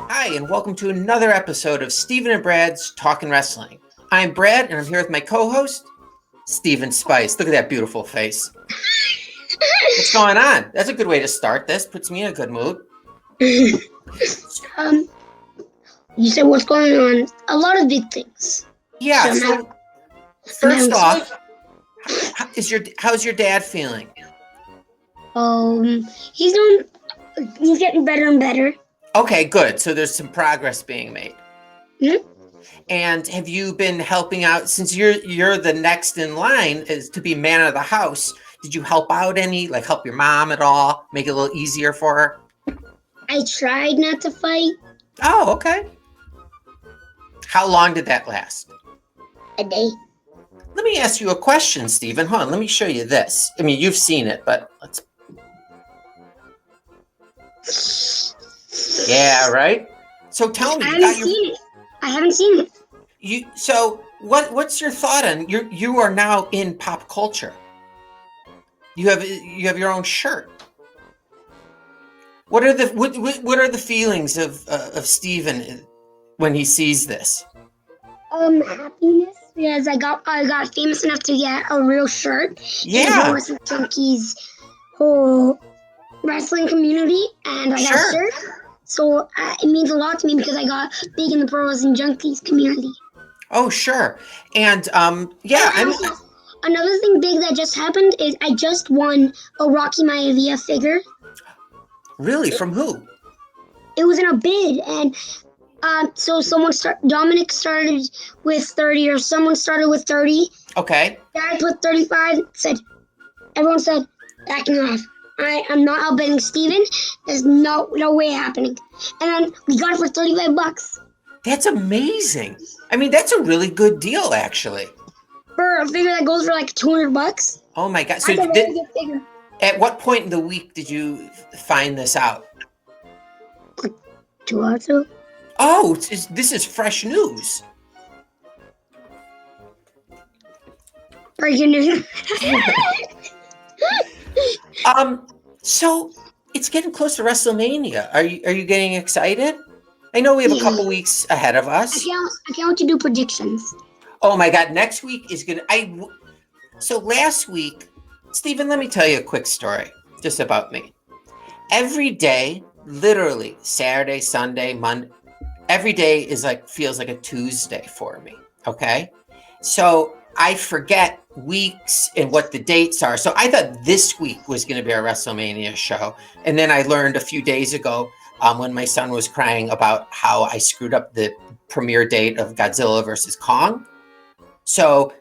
Hi, and welcome to another episode of Steven and Brad's Talkin' Wrestling. I'm Brad, and I'm here with my co-host, Steven Spice. Look at that beautiful face. What's going on? That's a good way to start this. Puts me in a good mood. You said what's going on? A lot of big things. Yeah, so first off, how's your dad feeling? He's getting better and better. Okay, good. So there's some progress being made. Mm-hmm. And have you been helping out since you're the next in line is to be man of the house? Did you help out any? Like help your mom at all? Make it a little easier for her? I tried not to fight. Oh, okay. How long did that last? A day. Let me ask you a question, Steven. Hold on, let me show you this. I mean, you've seen it, but let's... Yeah, right? So tell me. I haven't seen it. So what's your thought on... You are now in pop culture. You have your own shirt. What are the feelings of Steven when he sees this? Happiness, because I got famous enough to get a real shirt. Yeah. Wrestling Junkies whole wrestling community, and I got a shirt. So it means a lot to me because I got big in the Pro Wrestling Junkies community. Oh, sure. And another thing big that just happened is I just won a Rocky Maivia figure. Really? From who? It was in a bid, and so Dominic started with 30, or someone started with 30. Okay. Dad put 35. Everyone said, backing off. I'm not outbidding Steven. There's no way happening. And then we got it for $35. That's amazing. I mean, that's a really good deal, actually. For a figure that goes for like $200. Oh my God! So That's a very good figure. At what point in the week did you find this out? 2 hours ago. Oh, this is fresh news. Breaking news. So it's getting close to WrestleMania. Are you getting excited? I know we have a couple weeks ahead of us. I can't wait to do predictions. Oh my God! Next week is gonna. So last week, Steven, let me tell you a quick story just about me. Every day, literally Saturday, Sunday, Monday, every day feels like a Tuesday for me. Okay, so I forget weeks and what the dates are. So I thought this week was going to be our WrestleMania show, and then I learned a few days ago when my son was crying about how I screwed up the premiere date of Godzilla versus Kong. So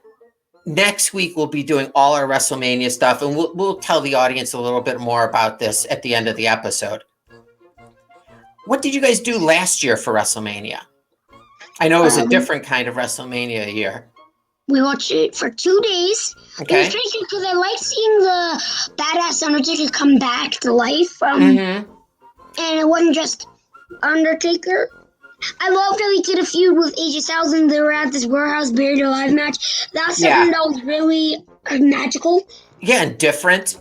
next week we'll be doing all our WrestleMania stuff, and we'll tell the audience a little bit more about this at the end of the episode. What did you guys do last year for WrestleMania? I know it was a different kind of WrestleMania year. We watched it for 2 days. Okay. It was crazy because I like seeing the badass Undertaker come back to life. And it wasn't just Undertaker. I loved how he did a feud with AJ Styles, and they were at this warehouse buried alive match. That's something that was really magical. Yeah, and different.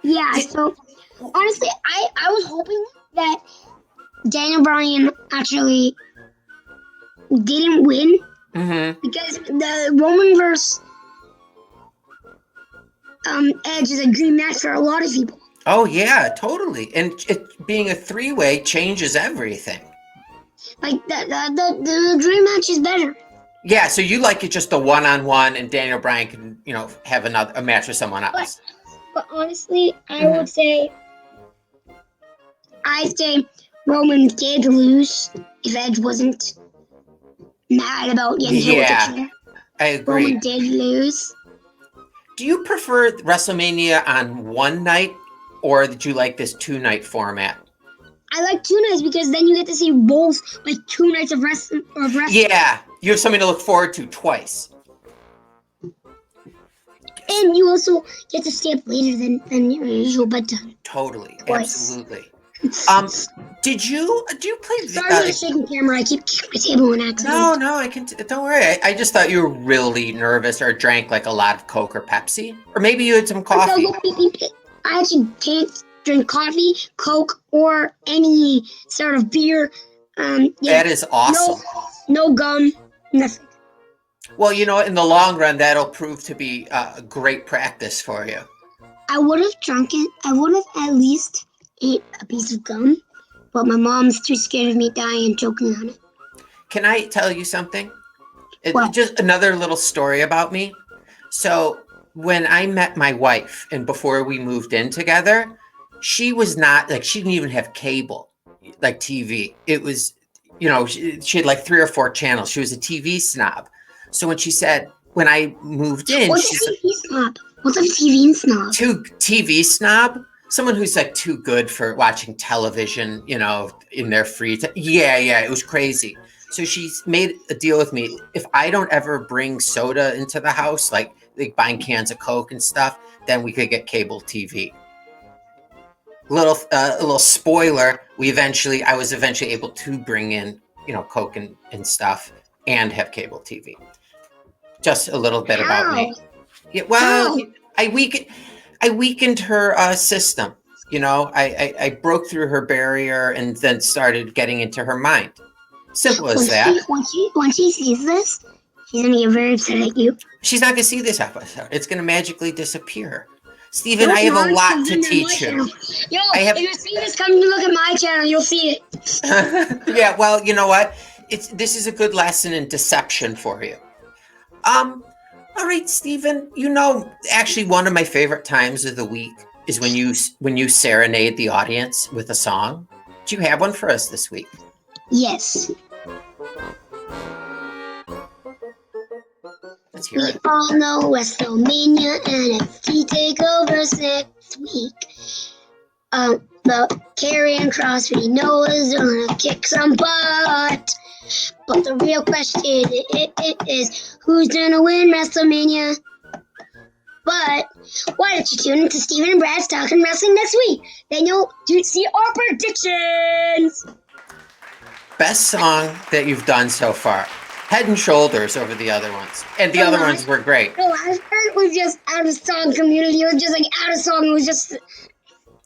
Yeah, so honestly, I was hoping that Daniel Bryan actually didn't win. Because the Roman versus Edge is a dream match for a lot of people. Oh, yeah, totally. And it being a three-way changes everything. Like, the dream match is better. Yeah, so you like it just the one-on-one, and Daniel Bryan can, have a match with someone else. But honestly, I would say Roman did lose if Edge wasn't mad about getting hit with the chair. I agree. Roman did lose. Do you prefer WrestleMania on one night, or did you like this 2-night format? I like 2 nights because then you get to see both, like 2 nights of wrestling. Yeah, you have something to look forward to twice. And you also get to stay up later than your usual bedtime. Totally, twice. Absolutely. Do you play? Sorry for the shaking camera. I keep kicking my table in accident. No, I can. Don't worry. I just thought you were really nervous or drank like a lot of Coke or Pepsi, or maybe you had some coffee. I actually can't drink coffee, Coke, or any sort of beer. Yeah, That is awesome. No gum, nothing. Well, in the long run, that'll prove to be a great practice for you. I would have drunk it. I would have at least ate a piece of gum, but my mom's too scared of me dying and choking on it. Can I tell you something? What? Just another little story about me. So when I met my wife and before we moved in together, she was not like, she didn't even have cable, like TV. It was, she had like 3 or 4 channels. She was a TV snob. So when she said, when I moved in, What's a TV snob? What's a TV snob? TV snob? Someone who's like too good for watching television, in their free time. Yeah, it was crazy. So she's made a deal with me. If I don't ever bring soda into the house, like buying cans of Coke and stuff, then we could get cable TV. A little spoiler, I was eventually able to bring in, Coke and stuff and have cable TV. Just a little bit about me. Yeah, well, I weakened her system. I broke through her barrier and then started getting into her mind. Simple as that. When she sees this, she's going to get very upset at you. She's not going to see this episode. It's going to magically disappear. Stephen, I have a lot to teach you. If you see this, come look at my channel. You'll see it. Yeah, well, you know what? This is a good lesson in deception for you. All right, Stephen, actually one of my favorite times of the week is when you serenade the audience with a song. Do you have one for us this week? Yes. Let's hear it. We all know WrestleMania NXT takeovers next week. The Karrion Kross, we know is gonna kick some butt. But the real question is who's gonna win WrestleMania? But why don't you tune into Stephen and Brad's Talking Wrestling next week? Then you'll see our predictions. Best song that you've done so far. Head and shoulders over the other ones. And the other ones were great. The last part was just out of song community. It was just like out of song. It was just...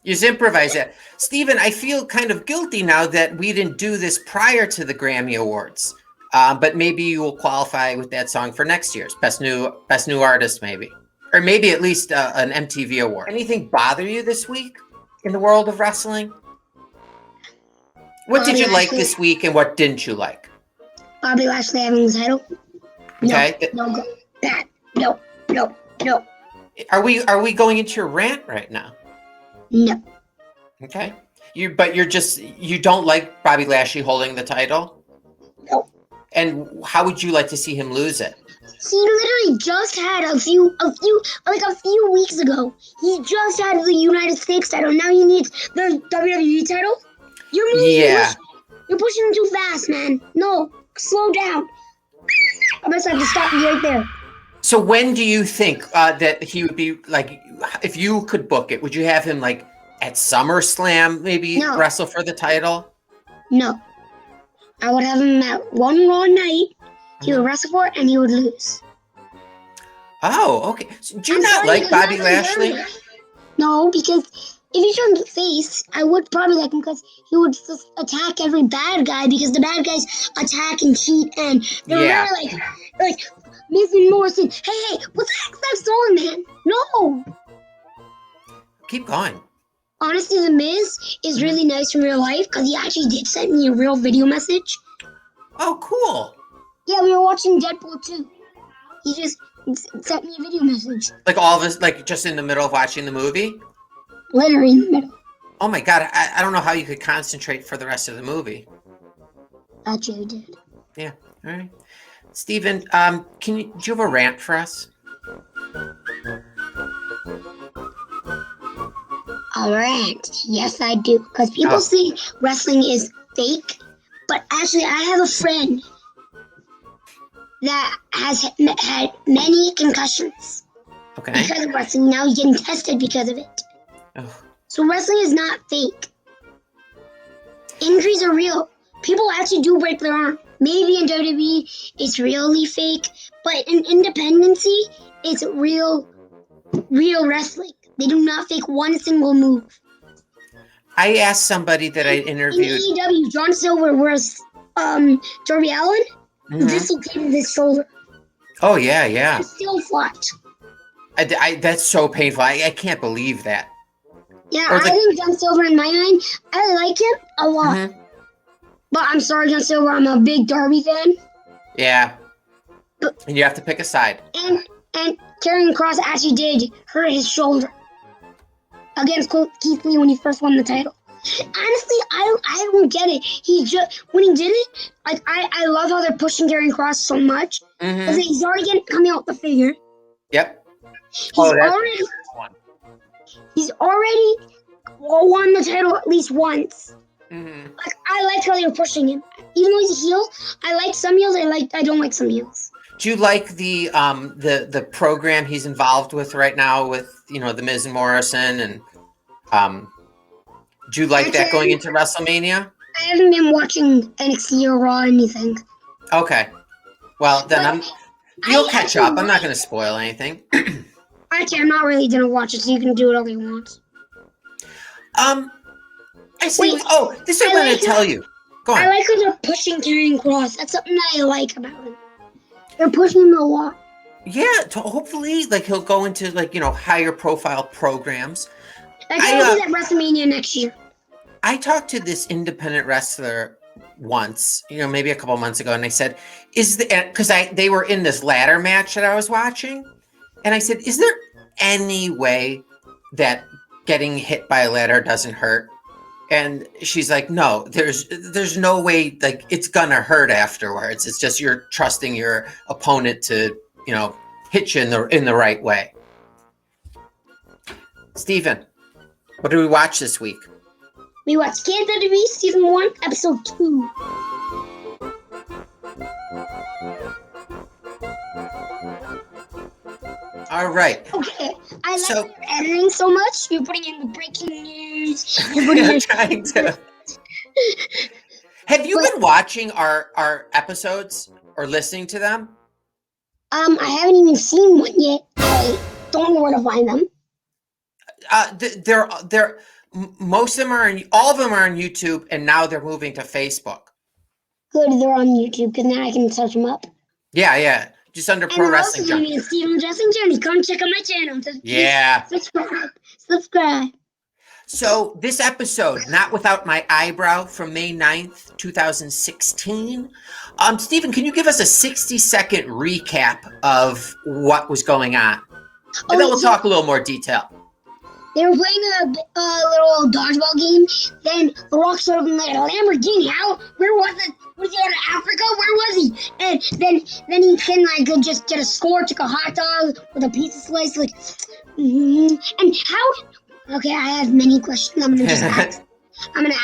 You just improvise it. Stephen, I feel kind of guilty now that we didn't do this prior to the Grammy Awards. But maybe you will qualify with that song for next year's Best New Artist, maybe. Or maybe at least an MTV award. Anything bother you this week in the world of wrestling? What did you like this week and what didn't you like? Bobby Lashley having the title. Okay. No, bad. No. Are we going into your rant right now? No. Okay. You don't like Bobby Lashley holding the title? No. And how would you like to see him lose it? He literally just had a few weeks ago. He just had the United States title. Now he needs the WWE title. You're moving. Yeah. You're pushing him too fast, man. No, slow down. I must have to stop you right there. So when do you think that he would be like, if you could book it, would you have him like at SummerSlam maybe wrestle for the title? No. I would have him at one Raw night. He would wrestle for it and he would lose. Oh, okay. So do you not like Bobby Lashley? No, because if he turned face, I would probably like him because he would just attack every bad guy because the bad guys attack and cheat and they're really like Miz and Morrison. Hey, what the heck's that song, man? No. Keep going. Honestly, The Miz is really nice in real life because he actually did send me a real video message. Oh, cool. Yeah, we were watching Deadpool 2. He just sent me a video message. Like all of us, like just in the middle of watching the movie? Literally in the middle. Oh my God, I don't know how you could concentrate for the rest of the movie. Actually, did. Yeah, all right. Stephen, do you have a rant for us? A rant? Yes, I do. Because people say wrestling is fake, but actually, I have a friend that has had many concussions because of wrestling. Now he's getting tested because of it. Oh. So wrestling is not fake. Injuries are real. People actually do break their arm. Maybe in WWE it's really fake, but in independency it's real wrestling. They do not fake one single move. I asked somebody that I In interviewed. AEW, John Silver was Darby Allin who Mhm. dislocated his shoulder. Oh yeah, yeah. He still fought. That's so painful. I can't believe that. Yeah, Or I think John Silver, in my mind, I like him a lot. Mhm. But I'm sorry, John Silver, I'm a big Darby fan. Yeah. But- And you have to pick a side. And Karrion Kross actually did hurt his shoulder against Keith Lee when he first won the title. Honestly, I don't get it. He just when he did it, like I love how they're pushing Karrion Kross so much because Mhm. he's already coming out the figure. Yep. He's Oh, that's already one. he's already won the title at least once. Mhm. Like I like how they're pushing him, even though he's a heel. I like some heels. I don't like some heels. Do you like the program he's involved with right now with the Miz and Morrison and do you like that going into WrestleMania? I haven't been watching NXT or Raw or anything. Okay. Well, then you'll I catch actually up. I'm not going to spoil anything. Actually, I'm not really gonna watch it, so you can do whatever you want. I see. Wait, This I I wanted like to tell you. Go on. I like how they're pushing Karrion Kross. That's something that I like about him. They're pushing him a lot. Yeah, to hopefully, he'll go into higher profile programs. Like he'll be at WrestleMania next year. I talked to this independent wrestler once, maybe a couple months ago, and I said, because they were in this ladder match that I was watching, and I said, is there any way that getting hit by a ladder doesn't hurt? And she's like, no, there's no way, it's gonna hurt afterwards. It's just you're trusting your opponent to, hit you in the right way. Steven, what did we watch this week? We watched Kansas WWE Season 1, Episode 2. All right. Okay, I like So- how you're editing so much. You're putting in the breaking news. You're putting in Trying to. Have you been watching our episodes or listening to them? I haven't even seen one yet. I don't know where to find them. They're most of them are all of them are on YouTube, and now they're moving to Facebook. Good, they're on YouTube because now I can search them up. Yeah, just under And Pro they're Wrestling also Junkie. me Steven Dressing Journey. Come check out my channel. Yeah. Subscribe. So this episode, Not Without My Eyebrow, from May 9th, 2016. Steven, can you give us a 60-second recap of what was going on? And then we'll talk a little more detail. They were playing a little dodgeball game. Then The Rock showed up in like a Lamborghini. Where was it? Was he out of Africa? Where was he? And then he can just get a score, took a hot dog with a pizza slice, And how? Okay, I have many questions. I'm gonna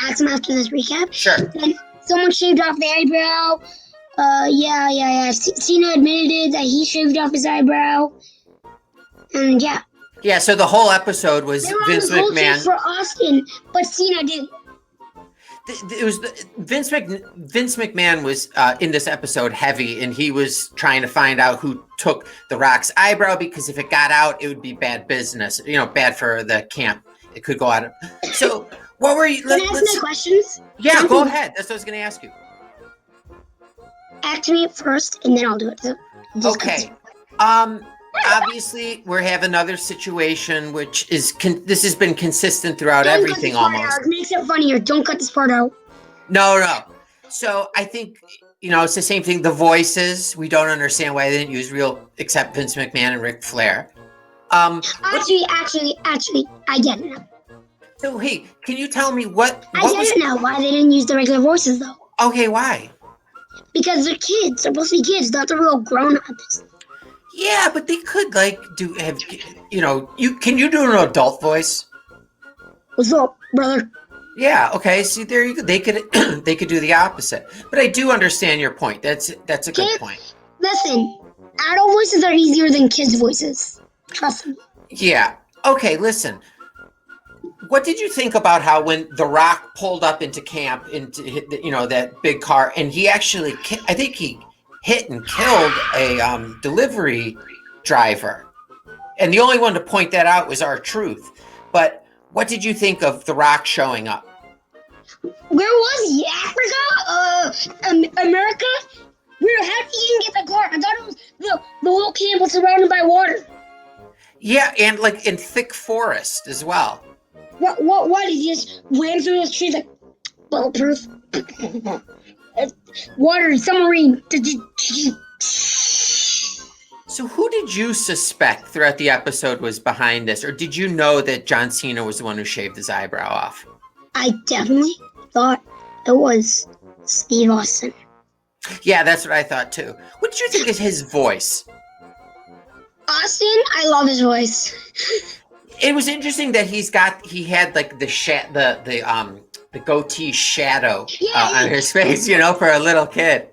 ask them after this recap. Sure. Then someone shaved off the eyebrow. Yeah. Cena admitted that he shaved off his eyebrow. And yeah. Yeah, so the whole episode was They were on Vince the whole trip McMahon. for Austin, but Cena didn't. It was Vince McMahon was in this episode heavy, and he was trying to find out who took The Rock's eyebrow, because if it got out, it would be bad business. Bad for the camp. It could go out of. So what were you? Can I ask my questions? Yeah, go ahead. That's what I was going to ask you. Ask me first, and then I'll do it. So just Okay. Obviously, we have another situation, which is this has been consistent throughout Don't cut everything this part almost. out. It makes it funnier. Don't cut this part out. No. So I think, it's the same thing. The voices, we don't understand why they didn't use real, except Vince McMahon and Ric Flair. Actually, I get it now. So, hey, can you tell me what I get it now. Why they didn't use the regular voices though? Okay, why? Because they're kids. They're supposed to be kids, not the real grown-ups. Yeah, but they could can you do an adult voice? What's up, brother? Yeah, okay. See, there you go. They could they could do the opposite. But I do understand your point. That's a good point. Listen, adult voices are easier than kids' voices. Trust me. Yeah. Okay, listen. What did you think about how when The Rock pulled up into camp into that big car, and he actually I think he hit and killed a delivery driver? And the only one to point that out was R-Truth. But what did you think of The Rock showing up? Where was he? Africa? America? How did he even get the car? I thought it was the whole camp was surrounded by water. Yeah, and like in thick forest as well. What did he just ran through those trees like bulletproof? Water, submarine. So who did you suspect throughout the episode was behind this? Or did you know that John Cena was the one who shaved his eyebrow off? I definitely thought it was Steve Austin. Yeah, that's what I thought too. What did you think of his voice? Austin, I love his voice. It was interesting that he had like the goatee shadow on his face, for a little kid.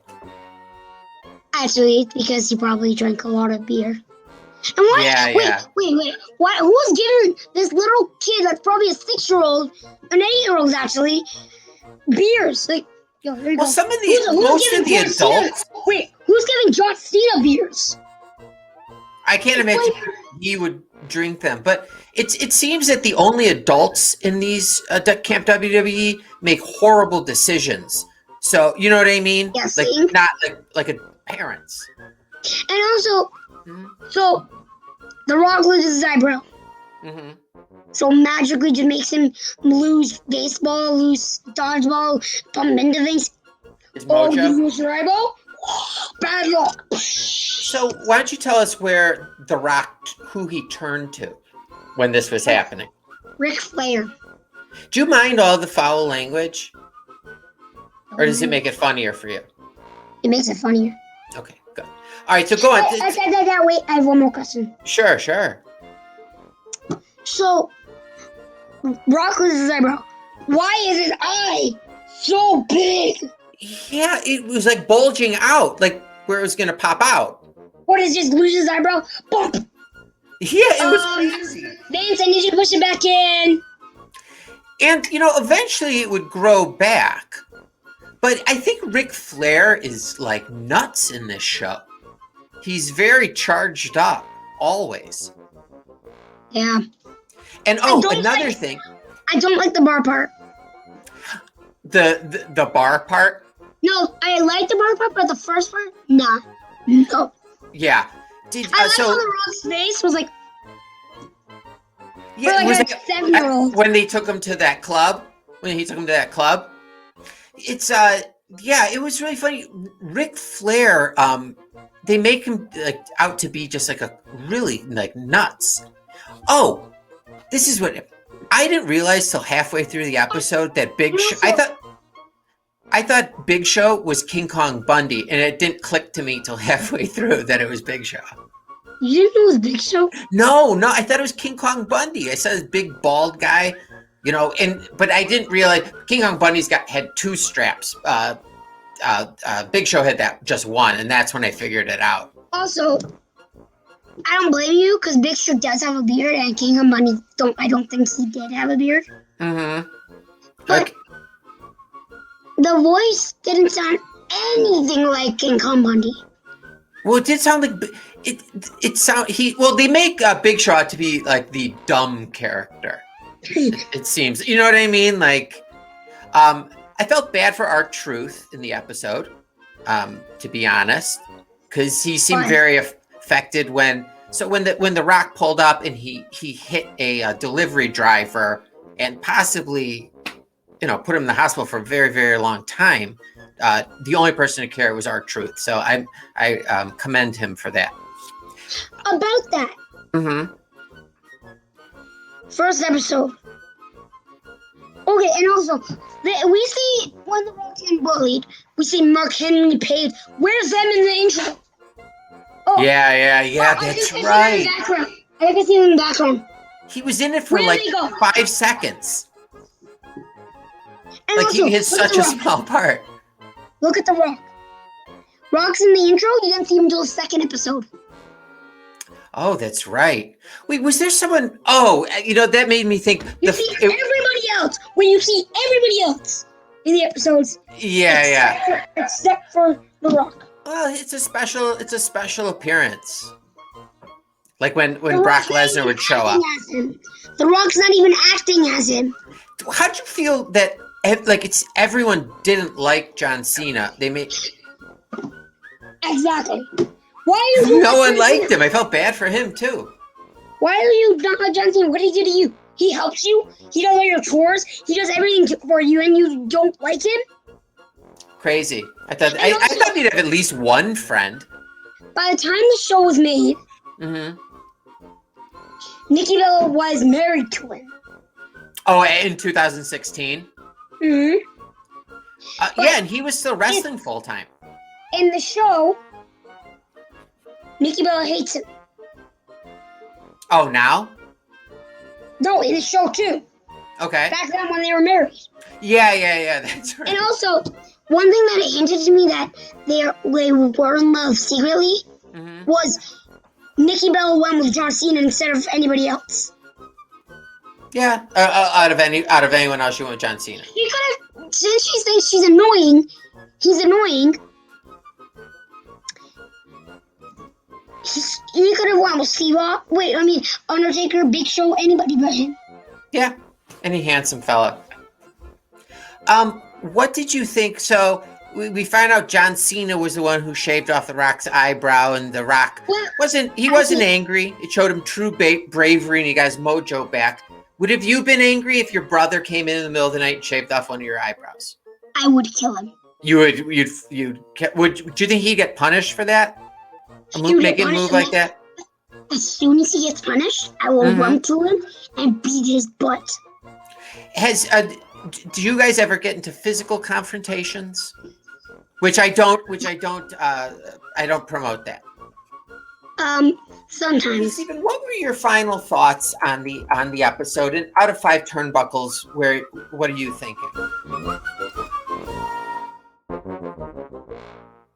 Actually, because he probably drank a lot of beer. And what? Yeah. Wait. What? Who's giving this little kid that's probably a 6-year-old, an 8-year-old actually, beers? Like, yo, there you go. Some of most of the adults. Wait, who's giving John Cena beers? I can't imagine he would drink them, but it seems that the only adults in these Camp WWE make horrible decisions. So you know what I mean? Yes. Like not like a parents. And also, so The Rock loses his eyebrow. Mm-hmm. So magically just makes him lose baseball, lose dodgeball, bump into things. His mojo. You lose your eyeball? Bad luck. So why don't you tell us where The Rock, who he turned to when this was happening? Ric Flair. Do you mind all the foul language? Or does it make it funnier for you? It makes it funnier. Okay, good. All right, so go on. Wait, I have one more question. Sure. So, Rock loses his eyebrow. Why is his eye so big? Yeah, it was like bulging out, like where it was going to pop out. What is just lose his eyebrow? Bump! Yeah, it was crazy. Vince, I need you to push it back in. And, eventually it would grow back. But I think Ric Flair is like nuts in this show. He's very charged up, always. Yeah. And another thing. I don't like the bar part. The bar part? No, I like the bar part, but the first part, nah. No. Yeah. I like how The Rock's face was like. Yeah, it was like a 7-year-old. When they took him to that club. When he took him to that club. It's it was really funny. Ric Flair, they make him out to be just like a really nuts. Oh, this is what I didn't realize till halfway through the episode that Big Show. I thought Big Show was King Kong Bundy, and it didn't click to me till halfway through that it was Big Show. You didn't know it was Big Show? No, I thought it was King Kong Bundy. I saw this big bald guy. But I didn't realize King Kong Bundy's had 2 straps. Big Show had just one, and that's when I figured it out. Also, I don't blame you because Big Show does have a beard, and King Kong Bundy I don't think he did have a beard. Mm-hmm. But the voice didn't sound anything like King Kong Bundy. Well, it did sound like they make Big Show out to be like the dumb character. It seems, you know what I mean? Like, I felt bad for R-Truth in the episode, to be honest, because he seemed very affected when the Rock pulled up and he hit a delivery driver and possibly, put him in the hospital for a very, very long time. The only person to care was R-Truth, so I commend him for that. About that. Mm-hmm. First episode. Okay, and also, we see when The Rock's getting bullied, we see Mark Henry Page. Where's them in the intro? Oh, yeah, that's right. I think I see him in the background. He was in it for 5 seconds. And he had such a small part. Look at The Rock. Rock's in the intro, you didn't see him until the 2nd episode. Oh, that's right. Wait, was there someone? Oh, that made me think. Everybody else. When you see everybody else in the episodes. Yeah, except for The Rock. Well, it's a special appearance. Like when The Brock Rock's not Lesnar even would show acting up. as him. The Rock's not even acting as him. How'd you feel that like it's everyone didn't like John Cena? They made Exactly. Why are you no one John liked Cena? him. I felt bad for him too. Why are you not like John Cena? What did he do to you? He helps you. He does all your chores. He does everything for you, and you don't like him. Crazy. I thought And I also- thought he'd have at least one friend. By the time the show was made, Mm-hmm. Nikki Bella was married to him. Oh, in 2016. Mm-hmm. Yeah, and he was still wrestling full time. In the show, Nikki Bella hates him. Oh, now? No, in the show too. Okay. Back then when they were married. Yeah. That's right. And also, one thing that it hinted to me that they were in love secretly Mm-hmm. was Nikki Bella went with John Cena instead of anybody else. Yeah. Out of anyone else, you went with John Cena. He could have, since she thinks he's annoying, he could have went with Steve Undertaker, Big Show, anybody but him. Yeah. Any handsome fella. What did you think? So we find out John Cena was the one who shaved off The Rock's eyebrow, and The Rock wasn't angry. It showed him true bravery, and he got his mojo back. Would have you been angry if your brother came in the middle of the night and shaved off one of your eyebrows? I would kill him. Would you think he'd get punished for that? Making a move like that? As soon as he gets punished, I will run to him and beat his butt. Do you guys ever get into physical confrontations? Which I don't promote that. Sometimes. Stephen, what were your final thoughts on the episode? And out of 5 turnbuckles, what are you thinking?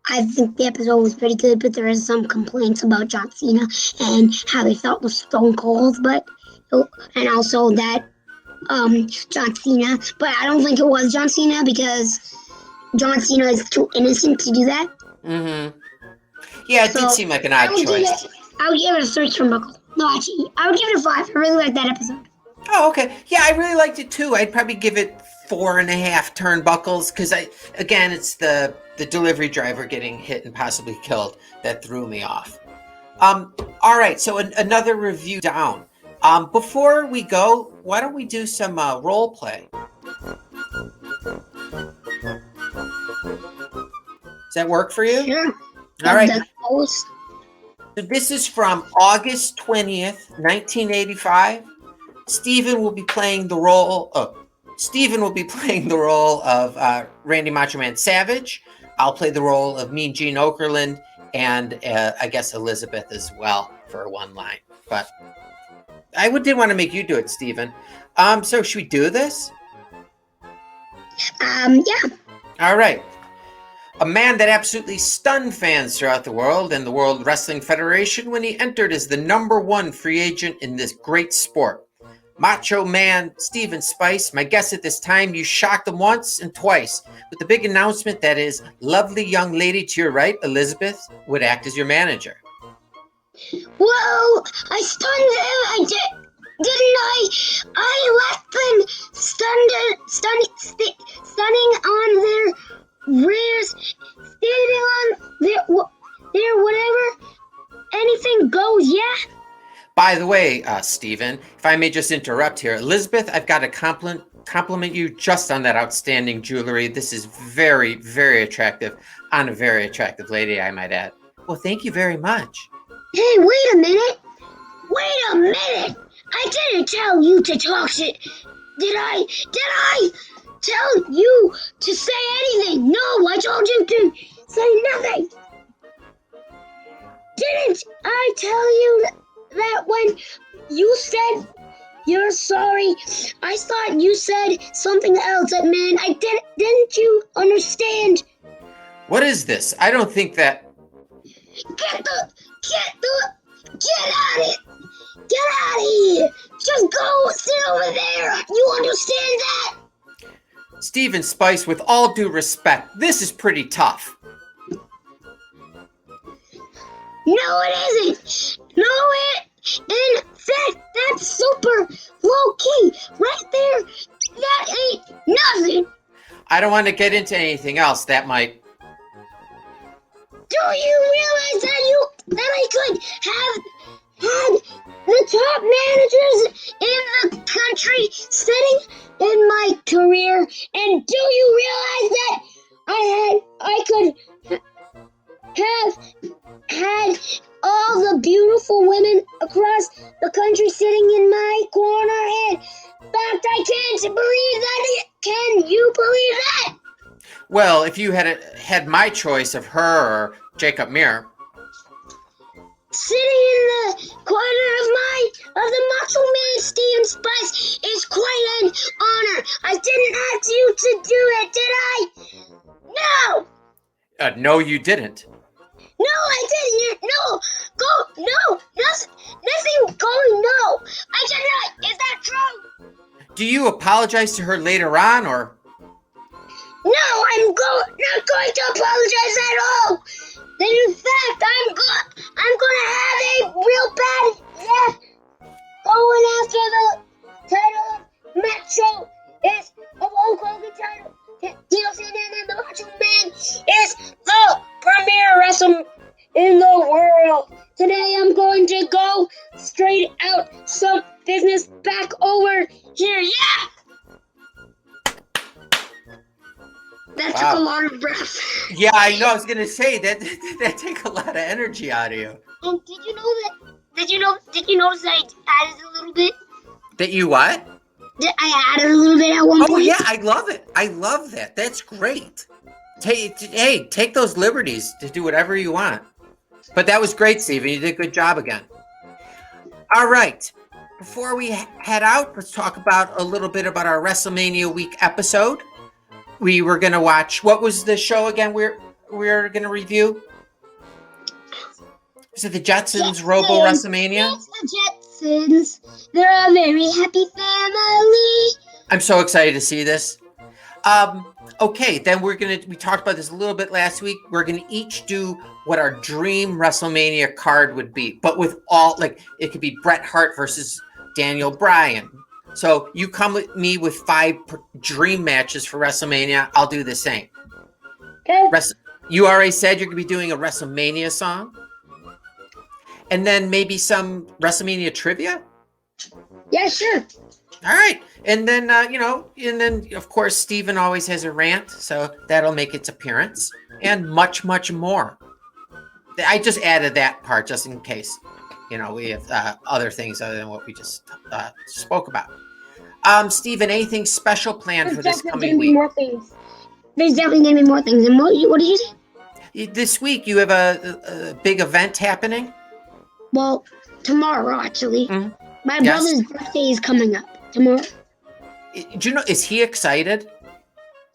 I think the episode was pretty good, but there is some complaints about John Cena and how they felt was Stone Cold, and also that John Cena, but I don't think it was John Cena because John Cena is too innocent to do that. Mm-hmm. Yeah, it did seem like an odd choice. I would give it a 3 turnbuckle. No, actually, I would give it a 5. I really like that episode. Oh, okay. Yeah, I really liked it too. I'd probably give it 4.5 turnbuckles because it's the delivery driver getting hit and possibly killed that threw me off. All right, so another review down. Before we go, why don't we do some role play? Does that work for you? Sure. All right. The So this is from August 20th, 1985. Stephen will be playing the role of Randy Macho Man Savage. I'll play the role of Mean Gene Okerlund, and I guess Elizabeth as well for one line. But I didn't want to make you do it, Stephen. So should we do this? Yeah. All right. A man that absolutely stunned fans throughout the world and the World Wrestling Federation when he entered as the #1 free agent in this great sport. Macho Man Stephen Spice, my guest at this time, you shocked him once and twice with the big announcement that his lovely young lady to your right, Elizabeth, would act as your manager. Well, I stunned them. Didn't I? I left them stunning on their rears, standing on their whatever. Anything goes, yeah. By the way, Stephen, if I may just interrupt here, Elizabeth, I've got to compliment you just on that outstanding jewelry. This is very, very attractive on a very attractive lady, I might add. Well, thank you very much. Hey, wait a minute. I didn't tell you to talk shit. Did I tell you to say anything? No, I told you to say nothing. Didn't I tell you that when you said you're sorry, I thought you said something else that man, I didn't you understand? What is this? I don't think that... Get out of here! Just go sit over there! You understand that? Stephen Spice, with all due respect, this is pretty tough. No, it isn't! No, it In fact, that's super low key. Right there, that ain't nothing. I don't want to get into anything else that might. Do you realize that I could have had the top managers in the country sitting in my career? And do you realize that I could have had all the beautiful women across the country sitting in my corner? In fact, I can't believe that. Can you believe that? Well, if you had my choice of her or Jacob Muir. Sitting in the corner of the Macho Man Steven Spice is quite an honor. I didn't ask you to do it, did I? No! No, you didn't. No, I didn't. No, nothing going. No, I did not. Is that true? Do you apologize to her later on, or? No, I'm not going to apologize at all. Then in fact, I'm gonna have a real bad death going after the title of Macho is of Hulk Hogan title. DLC and the Macho Man is the premier wrestler in the world. Today I'm going to go straight out some business back over here. Yeah! That Wow. took a lot of breath. Yeah, I know. I was gonna say that take a lot of energy out of you. And did you know that? Did you notice that I added a little bit? That you what? I added a little bit at one point. Oh yeah, I love it. I love that. That's great. Take those liberties to do whatever you want. But that was great, Steven. You did a good job again. All right. Before we head out, let's talk about a little bit about our WrestleMania week episode. We were gonna watch. What was the show again? We're gonna review. Is it the Jetsons Robo WrestleMania? It's the Jetsons. They're a very happy family. I'm so excited to see this. Okay, then we talked about this a little bit last week. We're gonna each do what our dream WrestleMania card would be, but with it could be Bret Hart versus Daniel Bryan. So you come with me with 5 dream matches for WrestleMania. I'll do the same. Okay. You already said you're going to be doing a WrestleMania song. And then maybe some WrestleMania trivia? Yeah, sure. All right. And then, of course, Steven always has a rant. So that'll make its appearance. And much, much more. I just added that part just in case. We have other things other than what we just spoke about. Steven, anything special planned for this coming week? More things. There's definitely going to be more things. And what did you say? This week, you have a big event happening? Well, tomorrow, actually. Mm-hmm. My brother's birthday is coming up tomorrow. Do you know, is he excited?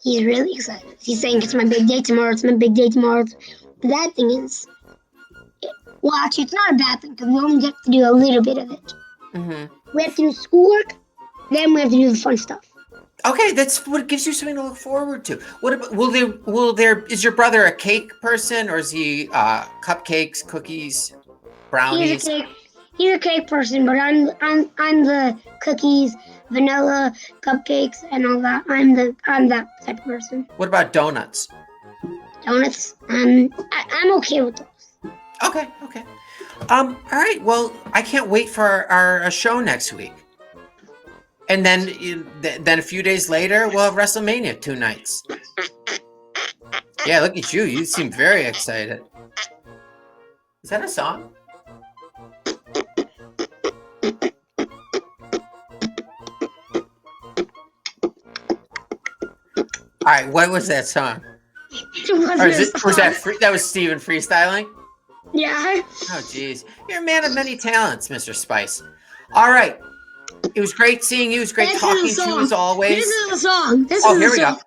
He's really excited. He's saying it's my big day tomorrow. It's my big day tomorrow. The bad thing is, well, actually, it's not a bad thing because we only get to do a little bit of it. Mm-hmm. We have to do schoolwork, then we have to do the fun stuff. Okay, that's what gives you something to look forward to. What about is your brother a cake person, or is he cupcakes, cookies, brownies? He's a cake person, but I'm the cookies, vanilla, cupcakes, and all that. I'm that type of person. What about donuts? Donuts, I'm okay with those. Okay. All right. Well, I can't wait for our show next week. And then a few days later, we'll have WrestleMania 2 nights. Yeah, look at you. You seem very excited. Is that a song? All right, what was that song? That was Steven freestyling? Yeah. Oh, geez. You're a man of many talents, Mr. Spice. All right. It was great seeing you. It was great talking to you as always. This is the song. Here we go.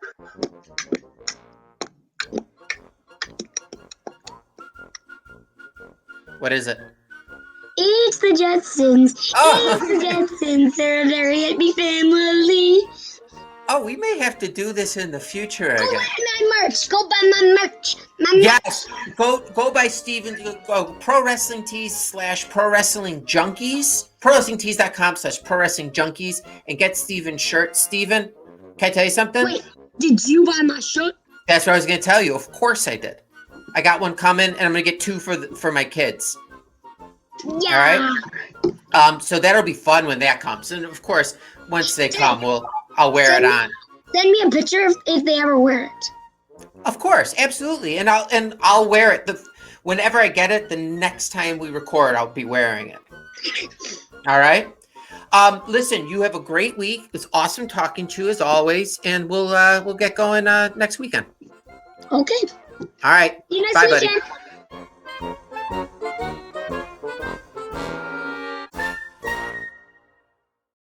What is it? It's the Jetsons. Oh. It's the Jetsons. They're a very happy family. Oh, we may have to do this in the future Go again. buy my merch. Go buy my merch. My merch. Yes, go by Steven. Go Pro Wrestling Tees / Pro Wrestling Junkies. ProWrestlingTees.com / Pro Wrestling Junkies and get Steven's shirt. Steven, can I tell you something? Wait, did you buy my shirt? That's what I was going to tell you. Of course I did. I got one coming, and I'm going to get 2 for my kids. Yeah. All right. So that'll be fun when that comes, and of course, once they come, I'll wear it on. Send me a picture if they ever wear it. Of course, absolutely, and I'll wear it. Whenever I get it, the next time we record, I'll be wearing it. All right. Listen, you have a great week. It's awesome talking to you as always, and we'll get going next weekend. Okay. All right. See you next Bye, buddy. weekend.